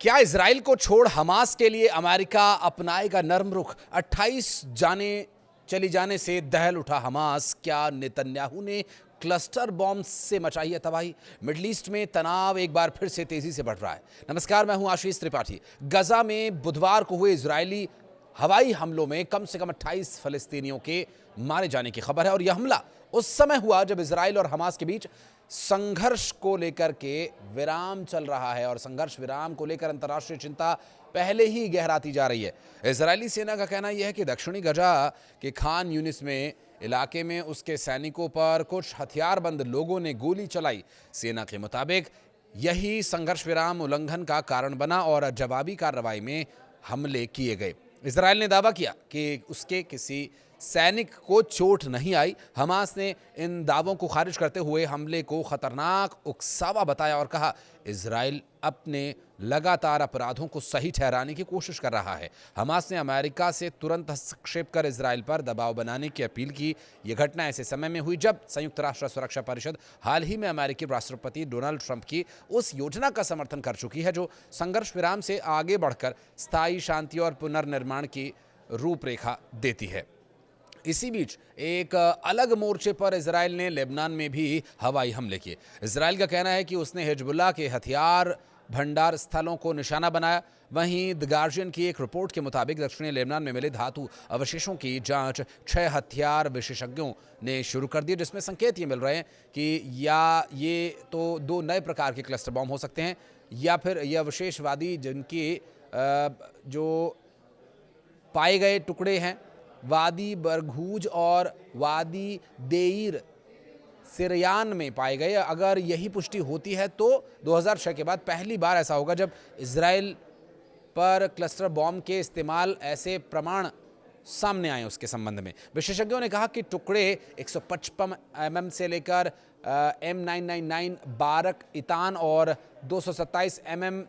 क्या इजराइल को छोड़ हमास के लिए अमेरिका अपनाएगा नरम रुख? 28 चली जाने से दहल उठा हमास। क्या नेतन्याहू ने क्लस्टर बॉम्ब से मचाई है तबाही? मिडल ईस्ट में तनाव एक बार फिर से तेजी से बढ़ रहा है। नमस्कार, मैं हूं आशीष त्रिपाठी। गजा में बुधवार को हुए इजरायली हवाई हमलों में कम से कम 28 फलस्तीनियों के मारे जाने की खबर है और यह हमला उस समय हुआ जब इजराइल और हमास के बीच संघर्ष को लेकर के विराम चल रहा है और संघर्ष विराम को लेकर अंतर्राष्ट्रीय चिंता पहले ही गहराती जा रही है। इजरायली सेना का कहना यह है कि दक्षिणी गजा के खान यूनिस में इलाके में उसके सैनिकों पर कुछ हथियारबंद लोगों ने गोली चलाई। सेना के मुताबिक यही संघर्ष विराम उल्लंघन का कारण बना और जवाबी कार्रवाई में हमले किए गए। इजराइल ने दावा किया कि उसके किसी सैनिक को चोट नहीं आई। हमास ने इन दावों को खारिज करते हुए हमले को खतरनाक उकसावा बताया और कहा, इजराइल अपने लगातार अपराधों को सही ठहराने की कोशिश कर रहा है। हमास ने अमेरिका से तुरंत हस्तक्षेप कर इजराइल पर दबाव बनाने की अपील की। यह घटना ऐसे समय में हुई जब संयुक्त राष्ट्र सुरक्षा परिषद हाल ही में अमेरिकी राष्ट्रपति डोनाल्ड ट्रंप की उस योजना का समर्थन कर चुकी है जो संघर्ष विराम से आगे बढ़कर स्थायी शांति और पुनर्निर्माण की रूपरेखा देती है। इसी बीच एक अलग मोर्चे पर इजराइल ने लेबनान में भी हवाई हमले किए। इजराइल का कहना है कि उसने हिजबुल्लाह के हथियार भंडार स्थलों को निशाना बनाया। वहीं द गार्जियन की एक रिपोर्ट के मुताबिक दक्षिणी लेबनान में मिले धातु अवशेषों की जांच 6 हथियार विशेषज्ञों ने शुरू कर दी, जिसमें संकेत ये मिल रहे हैं कि या ये तो 2 नए प्रकार के क्लस्टर बॉम्ब हो सकते हैं या फिर ये अवशेषवादी जिनकी जो पाए गए टुकड़े हैं वादी बरगूज और वादी देईर सिरयान में पाए गए। अगर यही पुष्टि होती है तो 2006 के बाद पहली बार ऐसा होगा जब इजराइल पर क्लस्टर बॉम्ब के इस्तेमाल ऐसे प्रमाण सामने आए उसके संबंध में। विशेषज्ञों ने कहा कि टुकड़े 155 mm से लेकर M999 बारक इतान और 227 mm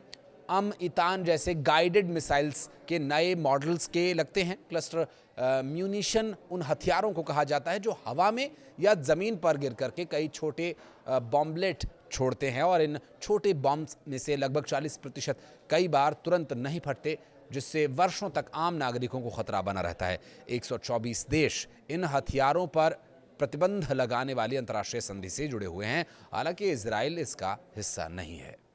इतान जैसे गाइडेड मिसाइल्स के नए मॉडल्स के लगते हैं। क्लस्टर म्यूनिशन उन हथियारों को कहा जाता है जो हवा में या जमीन पर गिर करके कई छोटे बॉम्बलेट छोड़ते हैं और इन छोटे बॉम्ब्स में से लगभग 40% कई बार तुरंत नहीं फटते, जिससे वर्षों तक आम नागरिकों को खतरा बना रहता है। 124 देश इन हथियारों पर प्रतिबंध लगाने वाली अंतर्राष्ट्रीय संधि से जुड़े हुए हैं। हालांकि इजराइल इसका हिस्सा नहीं है।